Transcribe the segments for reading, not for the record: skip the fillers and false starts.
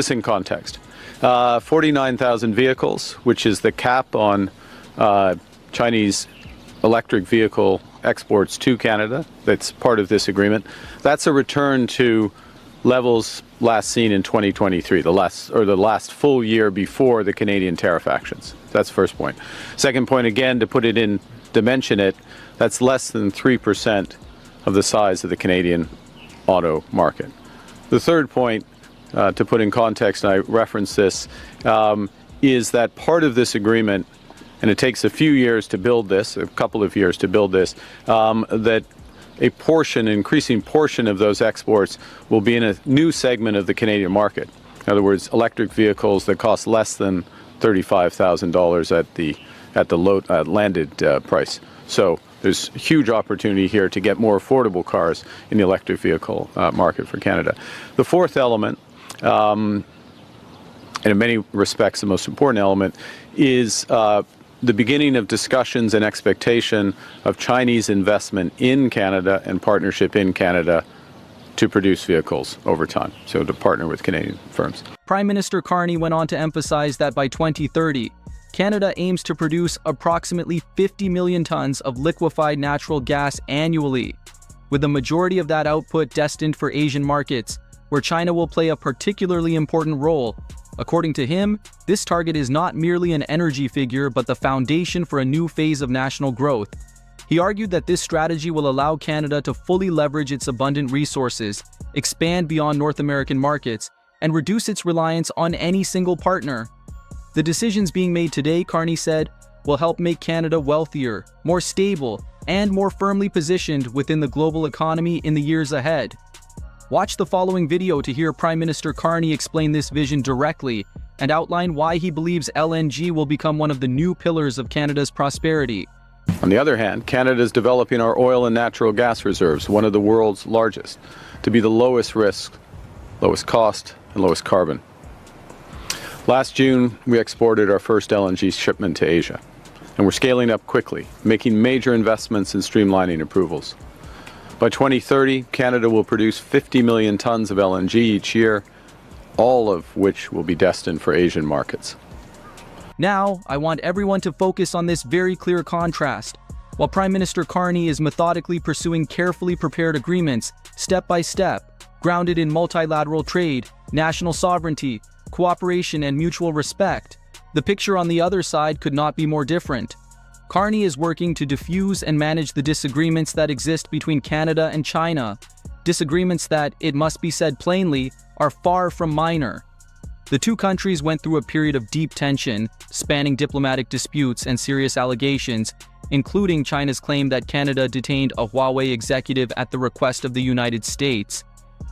This in context. 49,000 vehicles, which is the cap on Chinese electric vehicle exports to Canada. That's part of this agreement. That's a return to levels last seen in 2023, the last full year before the Canadian tariff actions. That's the first point. Second point, again, to put it in, dimension it, that's less than 3% of the size of the Canadian auto market. The third point, to put in context, and I reference this, is that part of this agreement, and it takes a few years to build this, a couple of years to build this, that an increasing portion of those exports will be in a new segment of the Canadian market. In other words, electric vehicles that cost less than $35,000 at the landed price. So there's huge opportunity here to get more affordable cars in the electric vehicle market for Canada. The fourth element, and in many respects the most important element, is the beginning of discussions and expectation of Chinese investment in Canada and partnership in Canada to produce vehicles over time, so to partner with Canadian firms. Prime Minister Carney went on to emphasize that by 2030, Canada aims to produce approximately 50 million tons of liquefied natural gas annually, with the majority of that output destined for Asian markets, where China will play a particularly important role. According to him, this target is not merely an energy figure, but the foundation for a new phase of national growth. He argued that this strategy will allow Canada to fully leverage its abundant resources, expand beyond North American markets, and reduce its reliance on any single partner. The decisions being made today, Carney said, will help make Canada wealthier, more stable, and more firmly positioned within the global economy in the years ahead. Watch the following video to hear Prime Minister Carney explain this vision directly and outline why he believes LNG will become one of the new pillars of Canada's prosperity. On the other hand, Canada is developing our oil and natural gas reserves, one of the world's largest, to be the lowest risk, lowest cost, and lowest carbon. Last June, we exported our first LNG shipment to Asia, and we're scaling up quickly, making major investments in streamlining approvals. By 2030, Canada will produce 50 million tons of LNG each year, all of which will be destined for Asian markets. Now, I want everyone to focus on this very clear contrast. While Prime Minister Carney is methodically pursuing carefully prepared agreements, step by step, grounded in multilateral trade, national sovereignty, cooperation, and mutual respect, the picture on the other side could not be more different. Carney is working to diffuse and manage the disagreements that exist between Canada and China, disagreements that, it must be said plainly, are far from minor. The two countries went through a period of deep tension, spanning diplomatic disputes and serious allegations, including China's claim that Canada detained a Huawei executive at the request of the United States.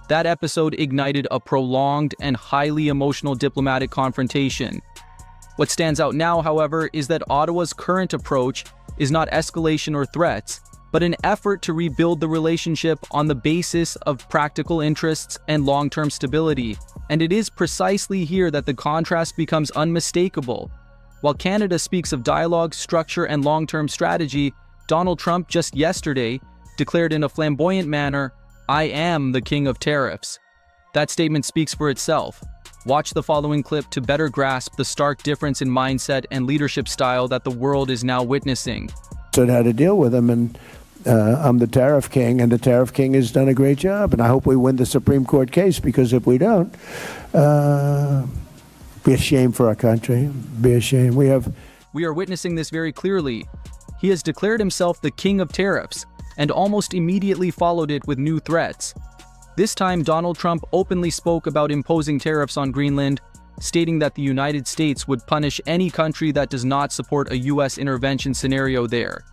That episode ignited a prolonged and highly emotional diplomatic confrontation. What stands out now, however, is that Ottawa's current approach is not escalation or threats, but an effort to rebuild the relationship on the basis of practical interests and long-term stability. And it is precisely here that the contrast becomes unmistakable. While Canada speaks of dialogue, structure, and long-term strategy, Donald Trump just yesterday declared in a flamboyant manner, "I am the king of tariffs." That statement speaks for itself. Watch the following clip to better grasp the stark difference in mindset and leadership style that the world is now witnessing. So how to deal with them, and I'm the tariff king, and the tariff king has done a great job, and I hope we win the Supreme Court case, because if we don't, be a shame for our country, be a shame. We are witnessing this very clearly. He has declared himself the king of tariffs, and almost immediately followed it with new threats. This time, Donald Trump openly spoke about imposing tariffs on Greenland, stating that the United States would punish any country that does not support a U.S. intervention scenario there.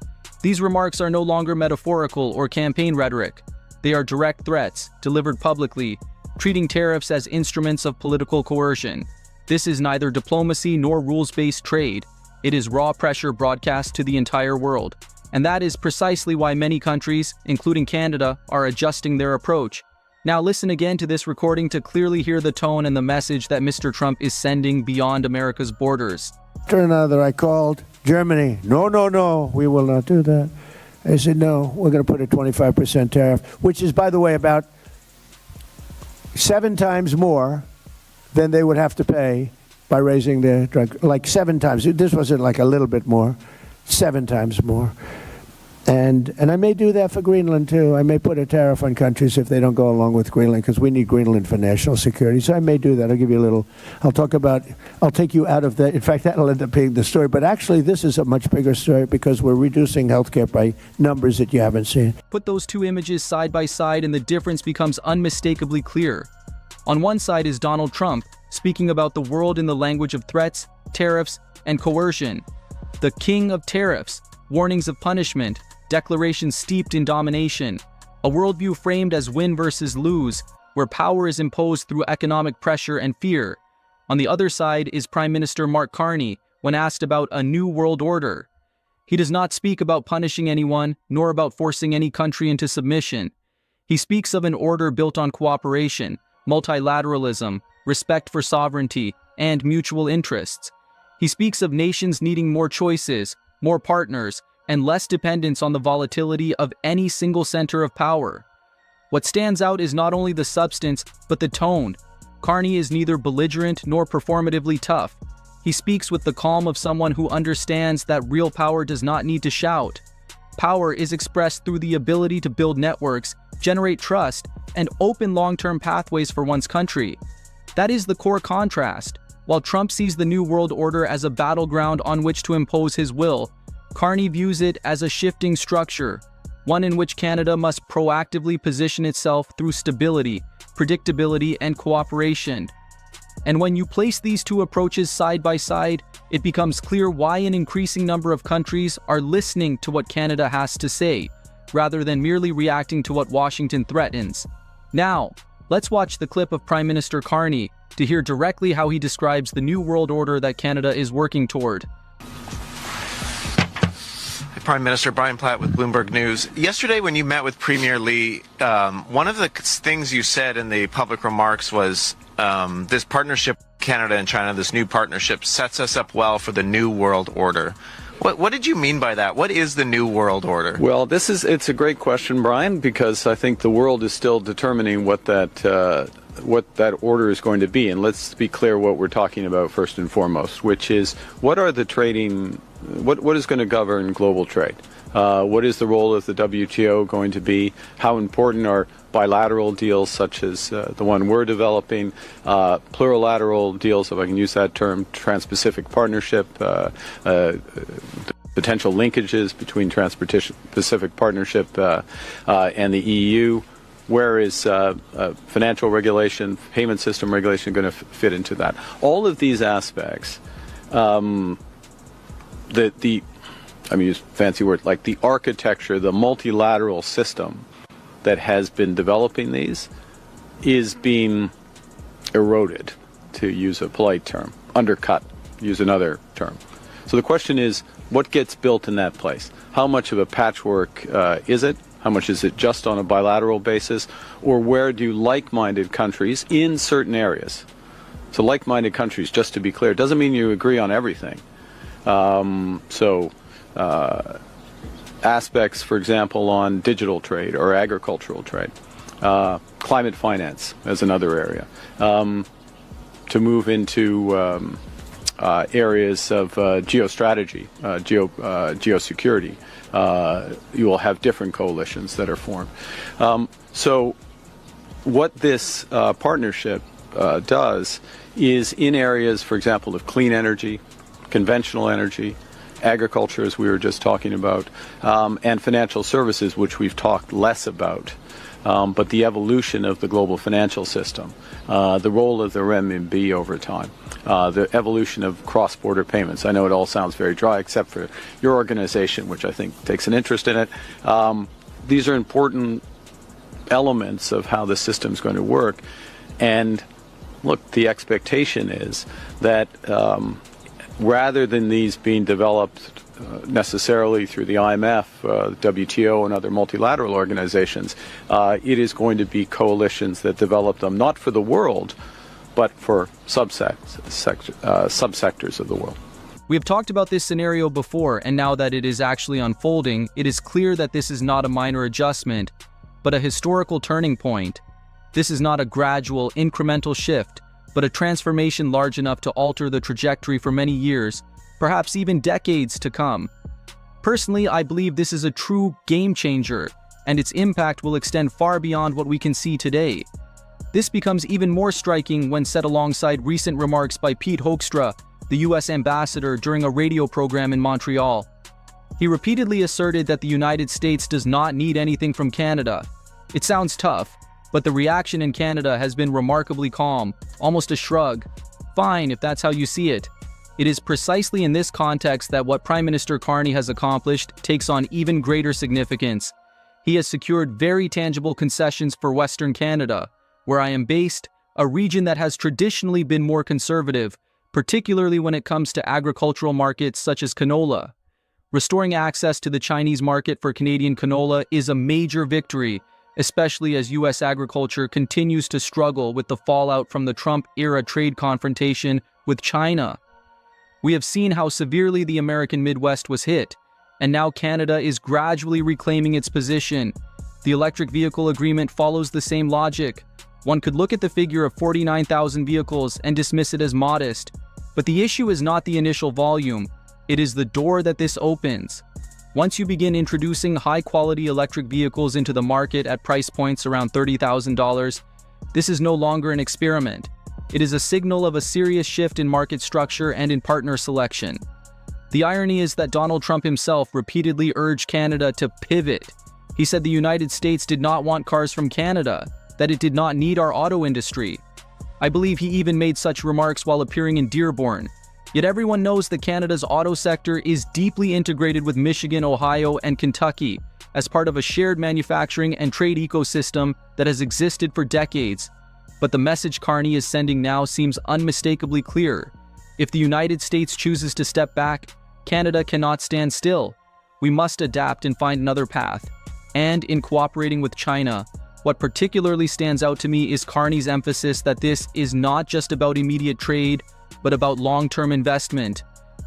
These remarks are no longer metaphorical or campaign rhetoric. They are direct threats, delivered publicly, treating tariffs as instruments of political coercion. This is neither diplomacy nor rules-based trade. It is raw pressure broadcast to the entire world. And that is precisely why many countries, including Canada, are adjusting their approach. Now listen again to this recording to clearly hear the tone and the message that Mr. Trump is sending beyond America's borders. After another, I called Germany. No, we will not do that. I said, no, we're going to put a 25% tariff, which is, by the way, about 7 times more then they would have to pay by raising their drug, like 7 times. This wasn't like a little bit more, 7 times more. And I may do that for Greenland, too. I may put a tariff on countries if they don't go along with Greenland, because we need Greenland for national security. So I may do that. I'll give you a little, I'll take you out of the, in fact, that'll end up being the story. But actually, this is a much bigger story because we're reducing healthcare by numbers that you haven't seen. Put those 2 images side by side and the difference becomes unmistakably clear. On one side is Donald Trump, speaking about the world in the language of threats, tariffs, and coercion. The king of tariffs, warnings of punishment, declarations steeped in domination, a worldview framed as win versus lose, where power is imposed through economic pressure and fear. On the other side is Prime Minister Mark Carney when asked about a new world order. He does not speak about punishing anyone, nor about forcing any country into submission. He speaks of an order built on cooperation, multilateralism, respect for sovereignty, and mutual interests. He speaks of nations needing more choices, more partners, and less dependence on the volatility of any single center of power. What stands out is not only the substance, but the tone. Carney is neither belligerent nor performatively tough. He speaks with the calm of someone who understands that real power does not need to shout. Power is expressed through the ability to build networks, generate trust, and open long-term pathways for one's country. That is the core contrast. While Trump sees the New World Order as a battleground on which to impose his will, Carney views it as a shifting structure, one in which Canada must proactively position itself through stability, predictability, and cooperation. And when you place these 2 approaches side by side, it becomes clear why an increasing number of countries are listening to what Canada has to say, rather than merely reacting to what Washington threatens. Now, let's watch the clip of Prime Minister Carney to hear directly how he describes the New World Order that Canada is working toward. Prime Minister Brian Platt with Bloomberg News. Yesterday when you met with Premier Lee, one of the things you said in the public remarks was this partnership, Canada and China, this new partnership sets us up well for the New World Order. What did you mean by that? What is the New World Order? Well, it's a great question, Brian, because I think the world is still determining what that order is going to be. And let's be clear what we're talking about first and foremost, which is what are the trading, what is going to govern global trade? What is the role of the WTO going to be? How important are bilateral deals such as the one we're developing, plurilateral deals, if I can use that term, Trans-Pacific Partnership, potential linkages between Trans-Pacific Partnership and the EU? Where is financial regulation, payment system regulation going to fit into that? All of these aspects, I mean, use fancy word, like the architecture, the multilateral system that has been developing these is being eroded, to use a polite term, undercut, use another term. So the question is, what gets built in that place? How much of a patchwork is it? How much is it just on a bilateral basis? Or where do like-minded countries in certain areas? So like-minded countries, just to be clear, doesn't mean you agree on everything. Aspects, for example, on digital trade or agricultural trade, climate finance as another area, to move into areas of geostrategy, geosecurity. You will have different coalitions that are formed. So what this partnership does is in areas, for example, of clean energy, conventional energy, agriculture, as we were just talking about, and financial services, which we've talked less about, but the evolution of the global financial system, the role of the renminbi over time, the evolution of cross-border payments. I know it all sounds very dry, except for your organization, which I think takes an interest in it. These are important elements of how the system is going to work. And look, the expectation is that rather than these being developed necessarily through the IMF, WTO, and other multilateral organizations, it is going to be coalitions that develop them, not for the world, but for subsectors of the world. We have talked about this scenario before, and now that it is actually unfolding, it is clear that this is not a minor adjustment, but a historical turning point. This is not a gradual, incremental shift, but a transformation large enough to alter the trajectory for many years, perhaps even decades to come. Personally, I believe this is a true game changer, and its impact will extend far beyond what we can see today. This becomes even more striking when set alongside recent remarks by Pete Hoekstra, the US ambassador, during a radio program in Montreal. He repeatedly asserted that the United States does not need anything from Canada. It sounds tough, but the reaction in Canada has been remarkably calm, almost a shrug. Fine, if that's how you see it. It is precisely in this context that what Prime Minister Carney has accomplished takes on even greater significance. He has secured very tangible concessions for Western Canada, where I am based, a region that has traditionally been more conservative, particularly when it comes to agricultural markets such as canola. Restoring access to the Chinese market for Canadian canola is a major victory, especially as U.S. agriculture continues to struggle with the fallout from the Trump-era trade confrontation with China. We have seen how severely the American Midwest was hit, and now Canada is gradually reclaiming its position. The electric vehicle agreement follows the same logic. One could look at the figure of 49,000 vehicles and dismiss it as modest, but the issue is not the initial volume, it is the door that this opens. Once you begin introducing high-quality electric vehicles into the market at price points around $30,000, this is no longer an experiment. It is a signal of a serious shift in market structure and in partner selection. The irony is that Donald Trump himself repeatedly urged Canada to pivot. He said the United States did not want cars from Canada, that it did not need our auto industry. I believe he even made such remarks while appearing in Dearborn. Yet everyone knows that Canada's auto sector is deeply integrated with Michigan, Ohio, and Kentucky as part of a shared manufacturing and trade ecosystem that has existed for decades. But the message Carney is sending now seems unmistakably clear. If the United States chooses to step back, Canada cannot stand still. We must adapt and find another path. And in cooperating with China, what particularly stands out to me is Carney's emphasis that this is not just about immediate trade, but about long-term investment.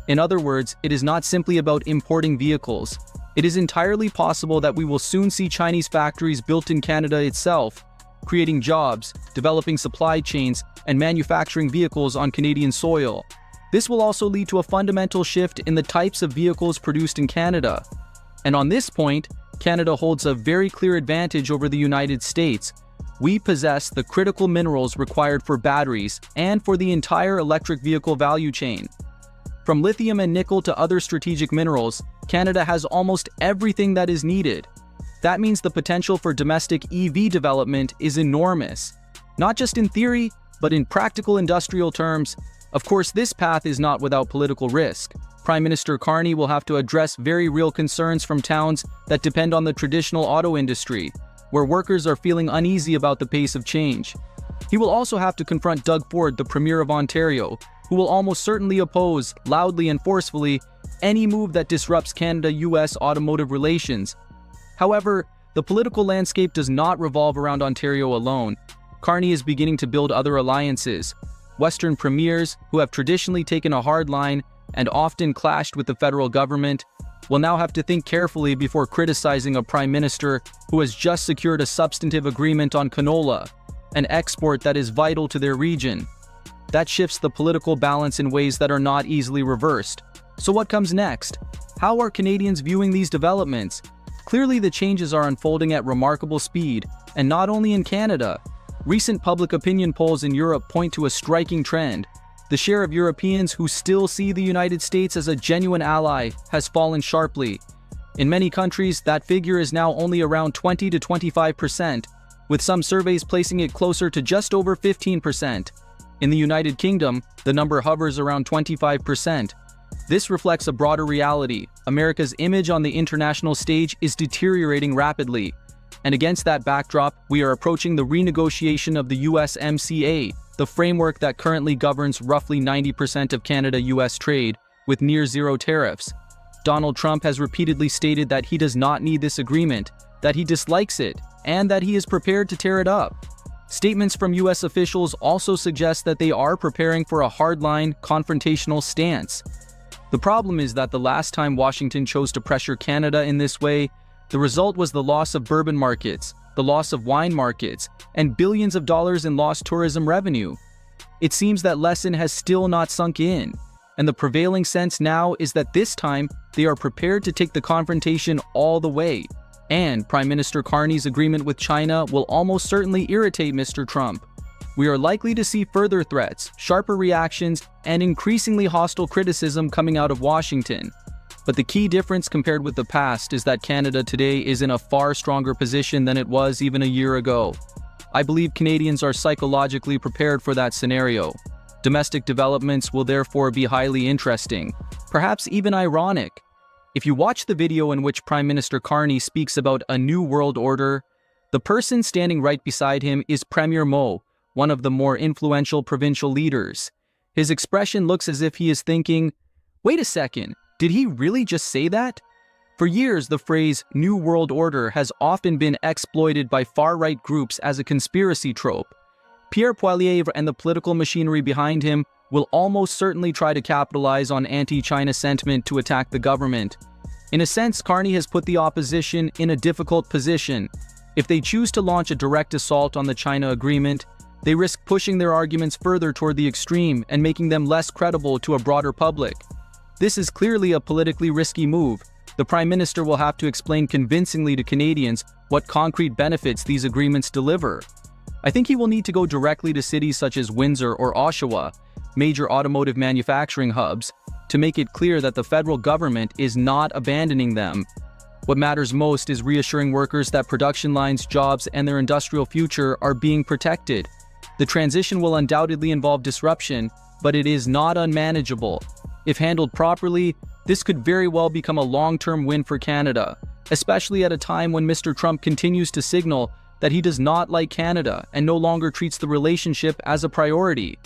In other words, it is not simply about importing vehicles. It is entirely possible that we will soon see Chinese factories built in Canada itself, creating jobs, developing supply chains, and manufacturing vehicles on Canadian soil. This will also lead to a fundamental shift in the types of vehicles produced in Canada. And on this point, Canada holds a very clear advantage over the United States. We possess the critical minerals required for batteries and for the entire electric vehicle value chain. From lithium and nickel to other strategic minerals, Canada has almost everything that is needed. That means the potential for domestic EV development is enormous. Not just in theory, but in practical industrial terms. Of course, this path is not without political risk. Prime Minister Carney will have to address very real concerns from towns that depend on the traditional auto industry, where workers are feeling uneasy about the pace of change. He will also have to confront Doug Ford, the Premier of Ontario, who will almost certainly oppose, loudly and forcefully, any move that disrupts Canada-US automotive relations. However, the political landscape does not revolve around Ontario alone. Carney is beginning to build other alliances. Western premiers, who have traditionally taken a hard line and often clashed with the federal government, will now have to think carefully before criticizing a prime minister who has just secured a substantive agreement on canola, an export that is vital to their region. That shifts the political balance in ways that are not easily reversed. So what comes next? How are Canadians viewing these developments? Clearly, the changes are unfolding at remarkable speed, and not only in Canada. Recent public opinion polls in Europe point to a striking trend. The share of Europeans who still see the United States as a genuine ally has fallen sharply. In many countries, that figure is now only around 20 to 25%, with some surveys placing it closer to just over 15%. In the United Kingdom, the number hovers around 25%. This reflects a broader reality. America's image on the international stage is deteriorating rapidly. And against that backdrop, we are approaching the renegotiation of the USMCA, the framework that currently governs roughly 90% of Canada-US trade, with near-zero tariffs. Donald Trump has repeatedly stated that he does not need this agreement, that he dislikes it, and that he is prepared to tear it up. Statements from US officials also suggest that they are preparing for a hardline, confrontational stance. The problem is that the last time Washington chose to pressure Canada in this way, the result was the loss of bourbon markets, the loss of wine markets, and billions of dollars in lost tourism revenue. it seems that lesson has still not sunk in, and the prevailing sense now is that this time they are prepared to take the confrontation all the way, and Prime Minister Carney's agreement with China will almost certainly irritate Mr. Trump. We are likely to see further threats, sharper reactions, and increasingly hostile criticism coming out of Washington. But the key difference compared with the past is that Canada today is in a far stronger position than it was even a year ago. I believe Canadians are psychologically prepared for that scenario. Domestic developments will therefore be highly interesting, perhaps even ironic. If you watch the video in which Prime Minister Carney speaks about a new world order, the person standing right beside him is Premier Mo, one of the more influential provincial leaders. His expression looks as if he is thinking, "Wait a second, did he really just say that?" For years, the phrase New World Order has often been exploited by far-right groups as a conspiracy trope. Pierre Poilievre and the political machinery behind him will almost certainly try to capitalize on anti-China sentiment to attack the government. In a sense, Carney has put the opposition in a difficult position. If they choose to launch a direct assault on the China agreement, they risk pushing their arguments further toward the extreme and making them less credible to a broader public. This is clearly a politically risky move. The Prime Minister will have to explain convincingly to Canadians what concrete benefits these agreements deliver. I think he will need to go directly to cities such as Windsor or Oshawa, major automotive manufacturing hubs, to make it clear that the federal government is not abandoning them. What matters most is reassuring workers that production lines, jobs, and their industrial future are being protected. The transition will undoubtedly involve disruption, but it is not unmanageable. If handled properly, this could very well become a long-term win for Canada, especially at a time when Mr. Trump continues to signal that he does not like Canada and no longer treats the relationship as a priority.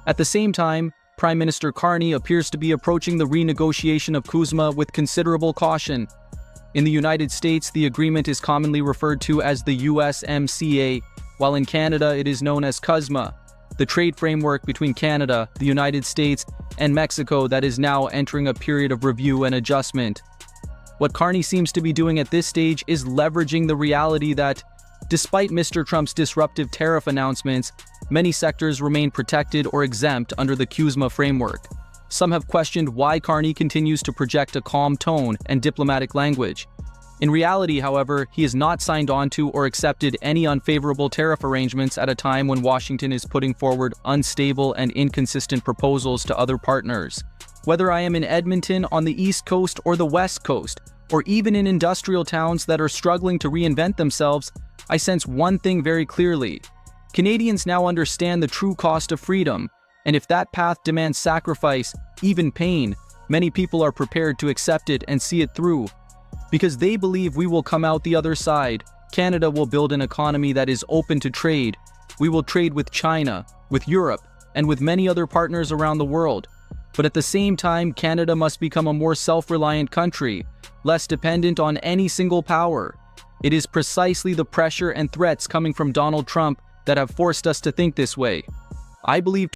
At the same time, Prime Minister Carney appears to be approaching the renegotiation of CUSMA with considerable caution. In the United States, the agreement is commonly referred to as the USMCA, while in Canada it is known as CUSMA, the trade framework between Canada, the United States, and Mexico that is now entering a period of review and adjustment. What Carney seems to be doing at this stage is leveraging the reality that, despite Mr. Trump's disruptive tariff announcements, many sectors remain protected or exempt under the CUSMA framework. Some have questioned why Carney continues to project a calm tone and diplomatic language. In reality, however, he has not signed on to or accepted any unfavorable tariff arrangements at a time when Washington is putting forward unstable and inconsistent proposals to other partners. Whether I am in Edmonton on the East Coast or the West Coast, or even in industrial towns that are struggling to reinvent themselves, I sense one thing very clearly. Canadians now understand the true cost of freedom, and if that path demands sacrifice, even pain, many people are prepared to accept it and see it through. Because they believe we will come out the other side, Canada will build an economy that is open to trade. We will trade with China, with Europe, and with many other partners around the world. But at the same time, Canada must become a more self-reliant country, less dependent on any single power. It is precisely the pressure and threats coming from Donald Trump that have forced us to think this way. I believe